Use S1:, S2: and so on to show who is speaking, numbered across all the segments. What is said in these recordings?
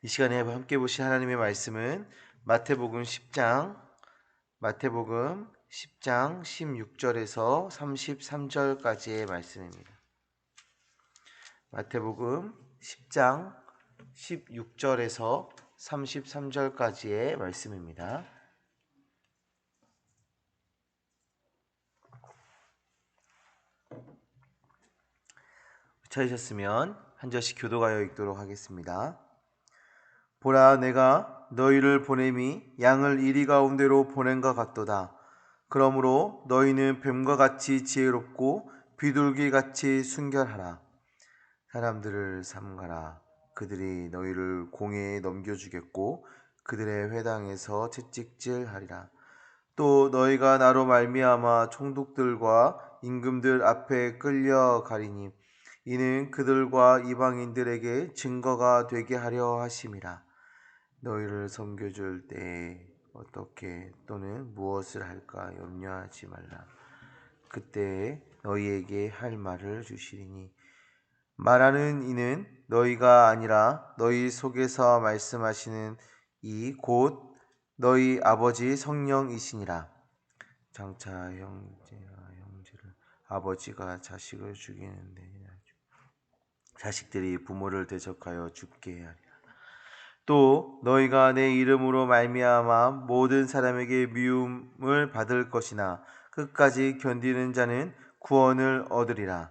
S1: 이 시간에 함께 보실 하나님의 말씀은 마태복음 10장 16절에서 33절까지의 말씀입니다. 마태복음 10장 16절에서 33절까지의 말씀입니다. 찾으셨으면 한 절씩 교도하여 읽도록 하겠습니다. 보라, 내가 너희를 보냄이 양을 이리 가운데로 보낸것 같도다. 그러므로 너희는 뱀과 같이 지혜롭고 비둘기같이 순결하라. 사람들을 삼가라. 그들이 너희를 공회에 넘겨주겠고 그들의 회당에서 채찍질하리라. 또 너희가 나로 말미암아 총독들과 임금들 앞에 끌려가리니 이는 그들과 이방인들에게 증거가 되게 하려 하심이라. 너희를 섬겨줄 때에 어떻게 또는 무엇을 할까 염려하지 말라. 그때에 너희에게 할 말을 주시리니 말하는 이는 너희가 아니라 너희 속에서 말씀하시는 이 곧 너희 아버지 성령이시니라. 장차 형제가 형제를 아버지가 자식을 죽이는데 자식들이 부모를 대적하여 죽게 하리라. 또 너희가 내 이름으로 말미암아 모든 사람에게 미움을 받을 것이나 끝까지 견디는 자는 구원을 얻으리라.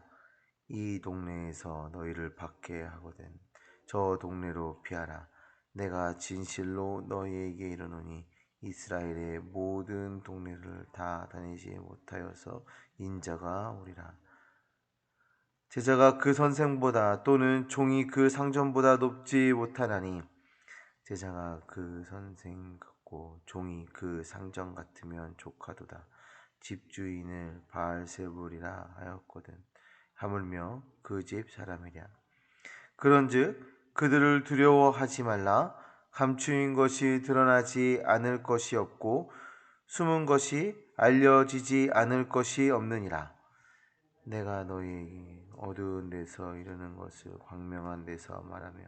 S1: 이 동네에서 너희를 박해하거든 저 동네로 피하라. 내가 진실로 너희에게 이르노니 이스라엘의 모든 동네를 다 다니지 못하여서 인자가 오리라. 제자가 그 선생보다 또는 종이 그 상전보다 높지 못하나니 제자가 그 선생 같고 종이 그 상전 같으면 족하도다. 집주인을 바알세불이라 하였거든 하물며 그 집 사람이랴. 그런즉 그들을 두려워하지 말라. 감추인 것이 드러나지 않을 것이 없고 숨은 것이 알려지지 않을 것이 없느니라. 내가 너희에게 어두운 데서 이르는 것을 광명한 데서 말하며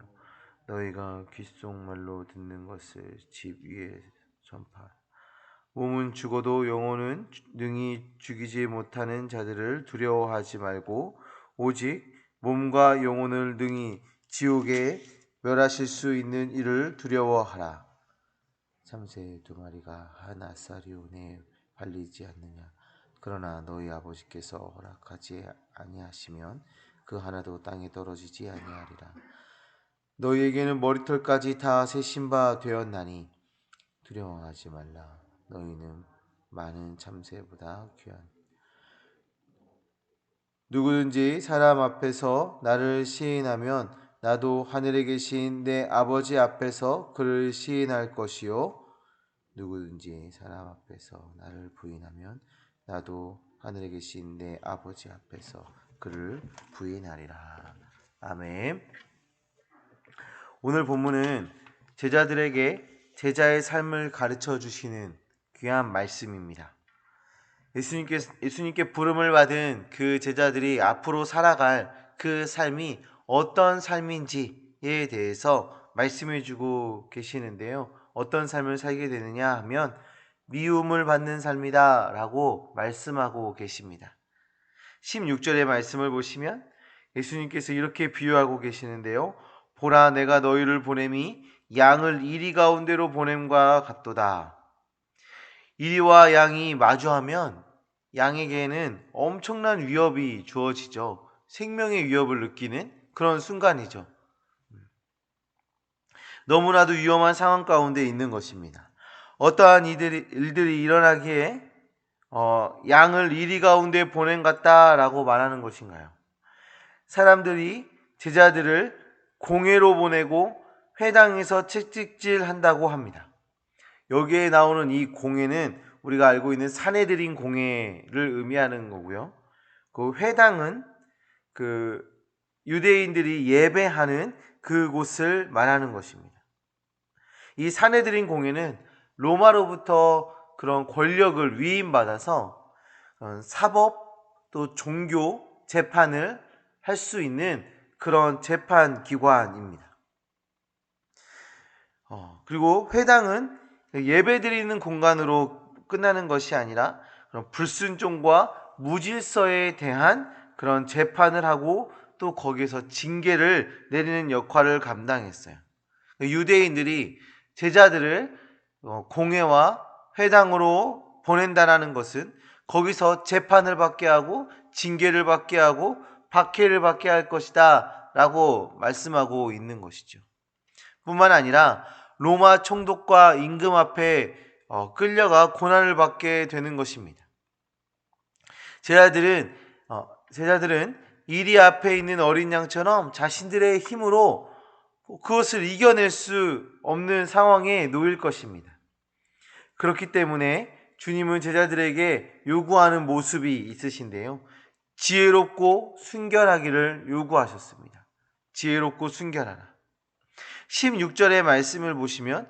S1: 너희가 귓속말로 듣는 것을 집 위에 전파하라. 몸은 죽어도 영혼은 능히 죽이지 못하는 자들을 두려워하지 말고 오직 몸과 영혼을 능히 지옥에 멸하실 수 있는 이를 두려워하라. 참새 두 마리가 한 아사리온에 팔리지 않느냐. 그러나 너희 아버지께서 허락하지 아니하시면 그 하나도 땅에 떨어지지 아니하리라. 너희에게는 머리털까지 다 세신 바 되었나니 두려워하지 말라. 너희는 많은 참새보다 귀한. 누구든지 사람 앞에서 나를 시인하면 나도 하늘에 계신 내 아버지 앞에서 그를 시인할 것이요 누구든지 사람 앞에서 나를 부인하면 나도 하늘에 계신 내 아버지 앞에서 그를 부인하리라. 아멘. 오늘 본문은 제자들에게 제자의 삶을 가르쳐 주시는 귀한 말씀입니다. 예수님께 부름을 받은 그 제자들이 앞으로 살아갈 그 삶이 어떤 삶인지에 대해서 말씀해 주고 계시는데요. 어떤 삶을 살게 되느냐 하면 미움을 받는 삶이다 라고 말씀하고 계십니다. 16절의 말씀을 보시면 예수님께서 이렇게 비유하고 계시는데요. 보라, 내가 너희를 보냄이 양을 이리 가운데로 보냄과 같도다. 이리와 양이 마주하면 양에게는 엄청난 위협이 주어지죠. 생명의 위협을 느끼는 그런 순간이죠. 너무나도 위험한 상황 가운데 있는 것입니다. 어떠한 일들이 일어나기에 양을 이리 가운데 보냄 같다라고 말하는 것인가요? 사람들이 제자들을 공회로 보내고 회당에서 채찍질 한다고 합니다. 여기에 나오는 이 공회는 우리가 알고 있는 산헤드린 공회를 의미하는 거고요. 그 회당은 그 유대인들이 예배하는 그곳을 말하는 것입니다. 이 산헤드린 공회는 로마로부터 그런 권력을 위임받아서 사법 또 종교 재판을 할 수 있는 그런 재판 기관입니다. 그리고 회당은 예배 드리는 공간으로 끝나는 것이 아니라 그런 불순종과 무질서에 대한 그런 재판을 하고 또 거기에서 징계를 내리는 역할을 감당했어요. 유대인들이 제자들을 공회와 회당으로 보낸다라는 것은 거기서 재판을 받게 하고 징계를 받게 하고 박해를 받게 할 것이다 라고 말씀하고 있는 것이죠. 뿐만 아니라 로마 총독과 임금 앞에 끌려가 고난을 받게 되는 것입니다. 제자들은 이리 앞에 있는 어린 양처럼 자신들의 힘으로 그것을 이겨낼 수 없는 상황에 놓일 것입니다. 그렇기 때문에 주님은 제자들에게 요구하는 모습이 있으신데요. 지혜롭고 순결하기를 요구하셨습니다. 지혜롭고 순결하라. 16절의 말씀을 보시면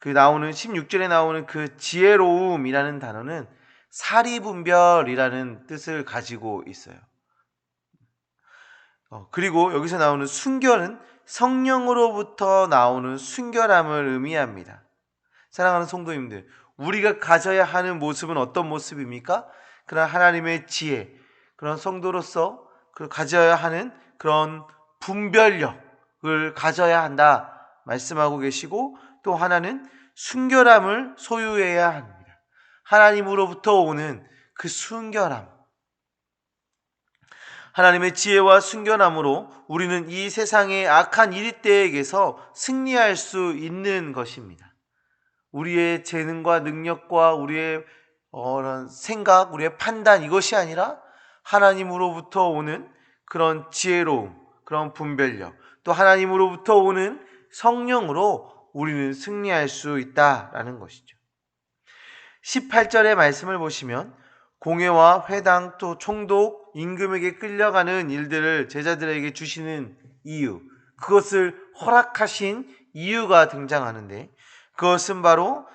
S1: 16절에 나오는 그 지혜로움이라는 단어는 사리분별이라는 뜻을 가지고 있어요. 그리고 여기서 나오는 순결은 성령으로부터 나오는 순결함을 의미합니다. 사랑하는 성도님들, 우리가 가져야 하는 모습은 어떤 모습입니까? 그런 하나님의 지혜, 그런 성도로서 가져야 하는 그런 분별력을 가져야 한다 말씀하고 계시고, 또 하나는 순결함을 소유해야 합니다. 하나님으로부터 오는 그 순결함, 하나님의 지혜와 순결함으로 우리는 이 세상의 악한 이리떼에게서 승리할 수 있는 것입니다. 우리의 재능과 능력과 우리의 생각, 우리의 판단, 이것이 아니라 하나님으로부터 오는 그런 지혜로움, 그런 분별력, 또 하나님으로부터 오는 성령으로 우리는 승리할 수 있다라는 것이죠. 18절의 말씀을 보시면 공회와 회당 또 총독, 임금에게 끌려가는 일들을 제자들에게 주시는 이유, 그것을 허락하신 이유가 등장하는데, 그것은 바로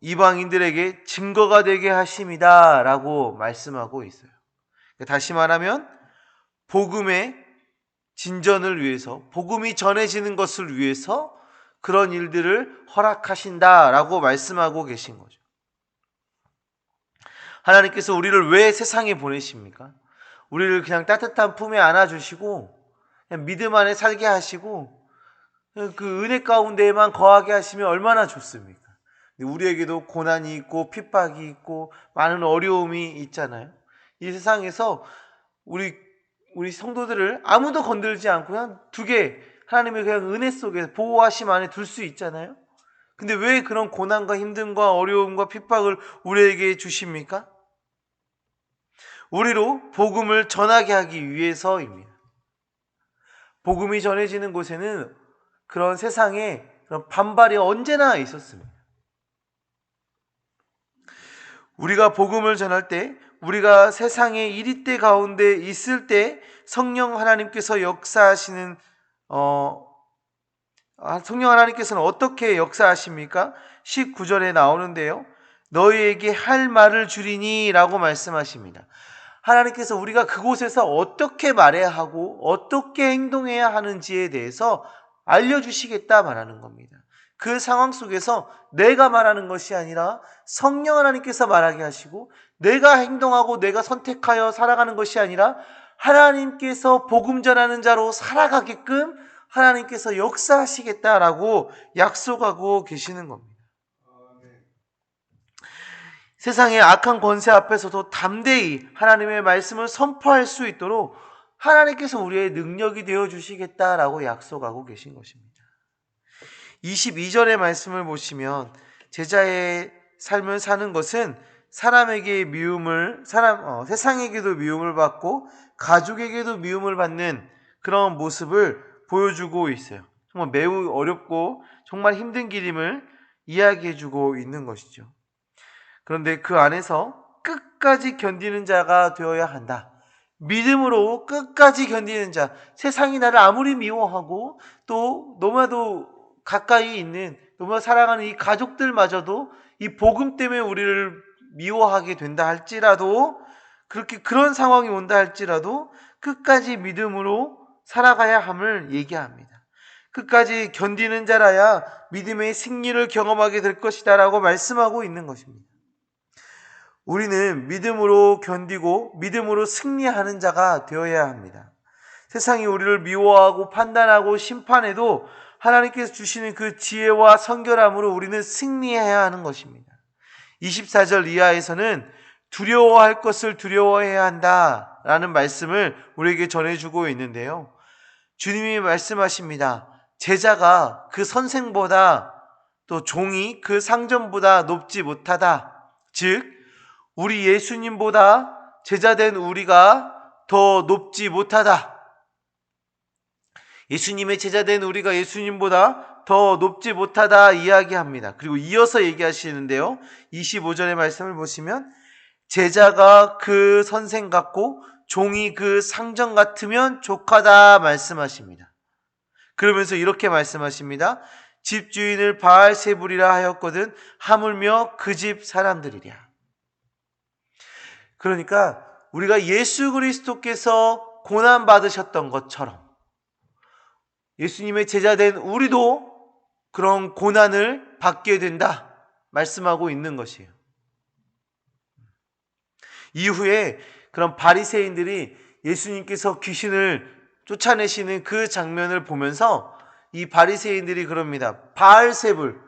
S1: 이방인들에게 증거가 되게 하심이다 라고 말씀하고 있어요. 다시 말하면 복음의 진전을 위해서, 복음이 전해지는 것을 위해서 그런 일들을 허락하신다 라고 말씀하고 계신 거죠. 하나님께서 우리를 왜 세상에 보내십니까? 우리를 그냥 따뜻한 품에 안아주시고 그냥 믿음 안에 살게 하시고 그 은혜 가운데에만 거하게 하시면 얼마나 좋습니까? 우리에게도 고난이 있고 핍박이 있고 많은 어려움이 있잖아요. 이 세상에서 우리 성도들을 아무도 건들지 않고 그냥 두게 하나님의 그냥 은혜 속에 보호하심 안에 둘 수 있잖아요. 근데 왜 그런 고난과 힘듦과 어려움과 핍박을 우리에게 주십니까? 우리로 복음을 전하게 하기 위해서입니다. 복음이 전해지는 곳에는 그런 세상에 그런 반발이 언제나 있었습니다. 우리가 복음을 전할 때, 우리가 세상의 이리떼 가운데 있을 때 성령 하나님께서 역사하시는 성령 하나님께서는 어떻게 역사하십니까? 19절에 나오는데요. 너희에게 할 말을 주리니 라고 말씀하십니다. 하나님께서 우리가 그곳에서 어떻게 말해야 하고 어떻게 행동해야 하는지에 대해서 알려주시겠다 말하는 겁니다. 그 상황 속에서 내가 말하는 것이 아니라 성령 하나님께서 말하게 하시고, 내가 행동하고 내가 선택하여 살아가는 것이 아니라 하나님께서 복음 전하는 자로 살아가게끔 하나님께서 역사하시겠다라고 약속하고 계시는 겁니다. 세상의 악한 권세 앞에서도 담대히 하나님의 말씀을 선포할 수 있도록 하나님께서 우리의 능력이 되어 주시겠다라고 약속하고 계신 것입니다. 22절의 말씀을 보시면 제자의 삶을 사는 것은 사람에게 세상에게도 미움을 받고 가족에게도 미움을 받는 그런 모습을 보여주고 있어요. 정말 매우 어렵고 정말 힘든 길임을 이야기해주고 있는 것이죠. 그런데 그 안에서 끝까지 견디는 자가 되어야 한다. 믿음으로 끝까지 견디는 자, 세상이 나를 아무리 미워하고 또 너무나도 가까이 있는, 너무나 사랑하는 이 가족들마저도 이 복음 때문에 우리를 미워하게 된다 할지라도, 그런 상황이 온다 할지라도 끝까지 믿음으로 살아가야 함을 얘기합니다. 끝까지 견디는 자라야 믿음의 승리를 경험하게 될 것이다 라고 말씀하고 있는 것입니다. 우리는 믿음으로 견디고 믿음으로 승리하는 자가 되어야 합니다. 세상이 우리를 미워하고 판단하고 심판해도 하나님께서 주시는 그 지혜와 성결함으로 우리는 승리해야 하는 것입니다. 24절 이하에서는 두려워할 것을 두려워해야 한다라는 말씀을 우리에게 전해주고 있는데요. 주님이 말씀하십니다. 제자가 그 선생보다, 또 종이 그 상전보다 높지 못하다. 즉 우리 예수님보다 제자된 우리가 더 높지 못하다. 예수님의 제자된 우리가 예수님보다 더 높지 못하다 이야기합니다. 그리고 이어서 얘기하시는데요. 25절의 말씀을 보시면 제자가 그 선생 같고 종이 그 상전 같으면 족하다 말씀하십니다. 그러면서 이렇게 말씀하십니다. 집주인을 바알세불이라 하였거든 하물며 그 집 사람들이랴. 그러니까 우리가 예수 그리스도께서 고난받으셨던 것처럼 예수님의 제자된 우리도 그런 고난을 받게 된다 말씀하고 있는 것이에요. 이후에 그런 바리새인들이 예수님께서 귀신을 쫓아내시는 그 장면을 보면서 이 바리새인들이 그럽니다. 바알세불,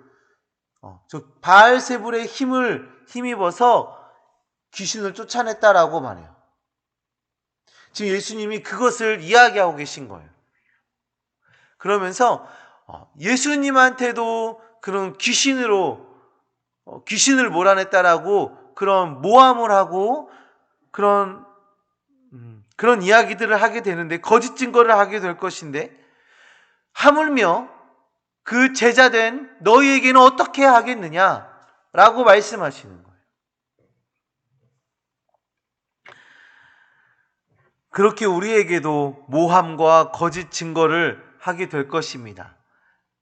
S1: 바알세불의 힘을 힘입어서 귀신을 쫓아냈다라고 말해요. 지금 예수님이 그것을 이야기하고 계신 거예요. 그러면서 예수님한테도 그런 귀신을 몰아냈다라고 그런 모함을 하고 그런 이야기들을 하게 되는데, 거짓 증거를 하게 될 것인데, 하물며 그 제자된 너희에게는 어떻게 하겠느냐라고 말씀하시는 거예요. 그렇게 우리에게도 모함과 거짓 증거를 하게 될 것입니다.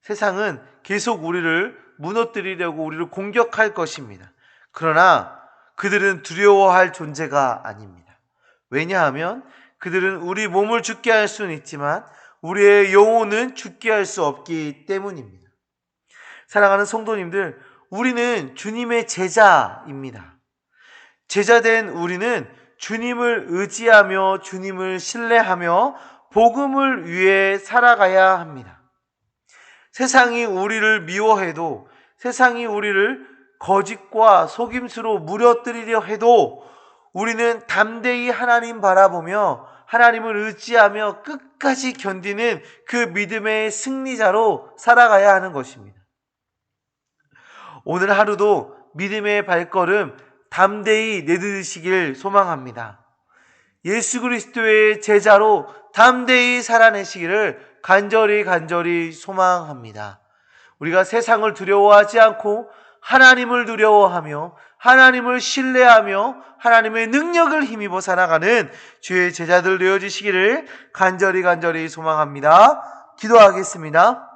S1: 세상은 계속 우리를 무너뜨리려고 우리를 공격할 것입니다. 그러나 그들은 두려워할 존재가 아닙니다. 왜냐하면 그들은 우리 몸을 죽게 할 수는 있지만 우리의 영혼은 죽게 할 수 없기 때문입니다. 사랑하는 성도님들, 우리는 주님의 제자입니다. 제자된 우리는 주님을 의지하며 주님을 신뢰하며 복음을 위해 살아가야 합니다. 세상이 우리를 미워해도, 세상이 우리를 거짓과 속임수로 무너뜨리려 해도 우리는 담대히 하나님 바라보며 하나님을 의지하며 끝까지 견디는 그 믿음의 승리자로 살아가야 하는 것입니다. 오늘 하루도 믿음의 발걸음 담대히 내딛으시길 소망합니다. 예수 그리스도의 제자로 담대히 살아내시기를 간절히 소망합니다. 우리가 세상을 두려워하지 않고 하나님을 두려워하며 하나님을 신뢰하며 하나님의 능력을 힘입어 살아가는 주의 제자들 되어주시기를 간절히 소망합니다. 기도하겠습니다.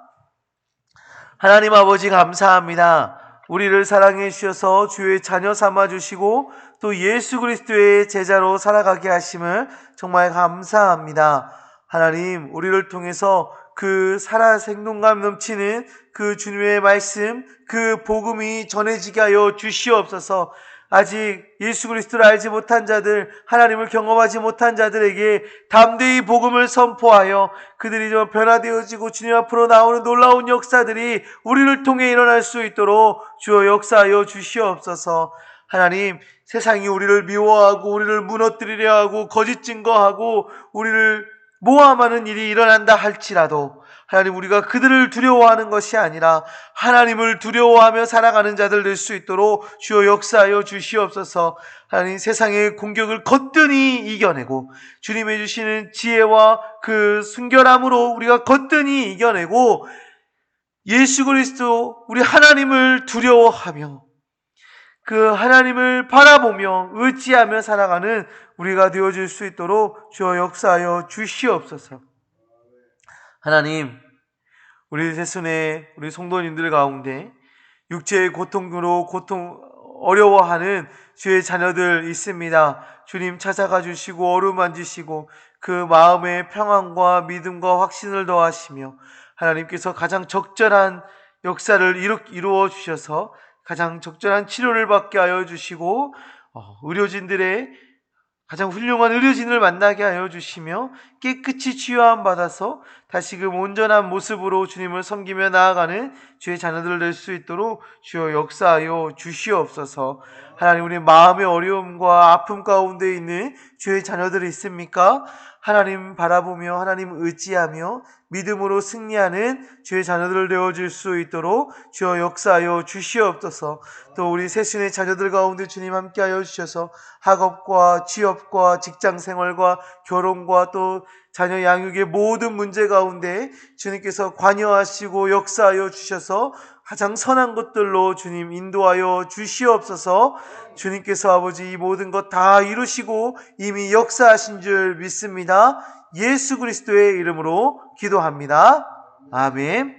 S1: 하나님 아버지 감사합니다. 우리를 사랑해 주셔서 주의 자녀 삼아 주시고 또 예수 그리스도의 제자로 살아가게 하심을 정말 감사합니다. 하나님, 우리를 통해서 그 살아 생동감 넘치는 그 주님의 말씀, 그 복음이 전해지게 하여 주시옵소서. 아직 예수 그리스도를 알지 못한 자들, 하나님을 경험하지 못한 자들에게 담대히 복음을 선포하여 그들이 좀 변화되어지고 주님 앞으로 나오는 놀라운 역사들이 우리를 통해 일어날 수 있도록 주여 역사하여 주시옵소서. 하나님, 세상이 우리를 미워하고 우리를 무너뜨리려 하고 거짓 증거하고 우리를 모함하는 일이 일어난다 할지라도 하나님, 우리가 그들을 두려워하는 것이 아니라 하나님을 두려워하며 살아가는 자들 될 수 있도록 주여 역사하여 주시옵소서. 하나님, 세상의 공격을 거뜬히 이겨내고 주님의 주시는 지혜와 그 순결함으로 우리가 거뜬히 이겨내고 예수 그리스도 우리 하나님을 두려워하며 그 하나님을 바라보며 의지하며 살아가는 우리가 되어줄 수 있도록 주여 역사하여 주시옵소서. 하나님, 우리 새순에 우리 성도님들 가운데 육체의 고통으로 어려워하는 주의 자녀들 있습니다. 주님 찾아가 주시고 어루만지시고 그 마음의 평안과 믿음과 확신을 더하시며 하나님께서 가장 적절한 역사를 이루어 주셔서 가장 적절한 치료를 받게 하여 주시고 의료진들의 가장 훌륭한 의료진을 만나게 하여 주시며 깨끗이 치유함 받아서 다시금 온전한 모습으로 주님을 섬기며 나아가는 주의 자녀들을 낼 수 있도록 주여 역사하여 주시옵소서. 하나님, 우리 마음의 어려움과 아픔 가운데 있는 주의 자녀들이 있습니까? 하나님 바라보며 하나님 의지하며 믿음으로 승리하는 주의 자녀들을 되어줄 수 있도록 주여 역사하여 주시옵소서. 또 우리 새순의 자녀들 가운데 주님 함께하여 주셔서 학업과 취업과 직장생활과 결혼과 또 자녀 양육의 모든 문제 가운데 주님께서 관여하시고 역사하여 주셔서 가장 선한 것들로 주님 인도하여 주시옵소서. 주님께서 아버지 이 모든 것 다 이루시고 이미 역사하신 줄 믿습니다. 예수 그리스도의 이름으로 기도합니다. 아멘.